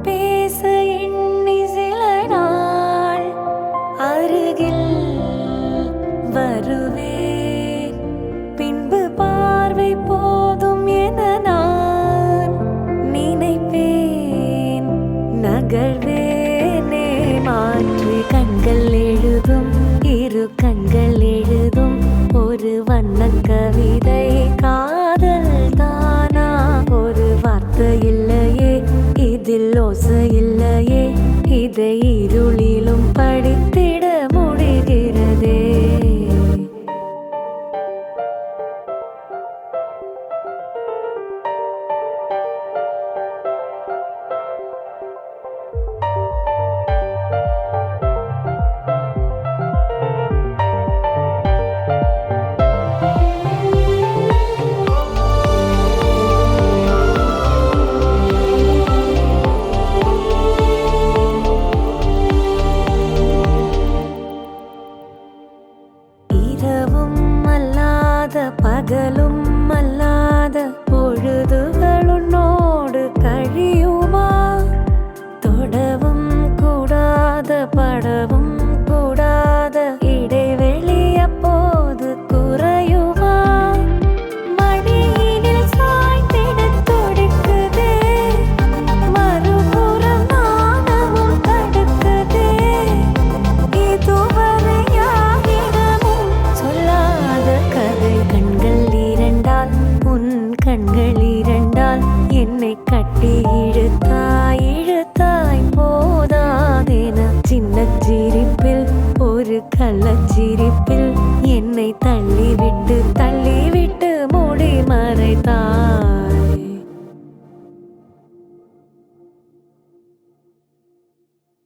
பேச எண்ணி சில நாள் அருகில் வருவேன், பின்பு பார்வை போதும் என நான் நினைப்பேன். நகர்வேனே மாற்றி கண்கள் எழுதும், இரு கண்கள் எழுதும் ஒரு வண்ண கவிதை. காதல் தானா ஒரு வார்த்தை இல்லையே, இதில் ஓசை இல்லையே, இதை இருளிலும் படித்திட முடிகிறதே. இரவும் அல்லாத பகலும் அல்லாத பொழுதுகள் உன்னோடு கழியுமா? தொடவும் கூடாத படவும் கூடாத இடைவெளி அப்போது குறையுமா? மடியினில் சாய்ந்திட துடிக்குதே, மறுபுறம் நாணமும் தடுக்குதே. இதுவரை யாரிடமும் சொல்லாத கதை. கண்கள் இரண்டால், உன் கண்கள் இரண்டால் என்னை கட்டி இழுத்தாய் இழுத்தாய் போதாதென. சின்ன சிரிப்பில் ஒரு கள்ளச்சிரிப்பில்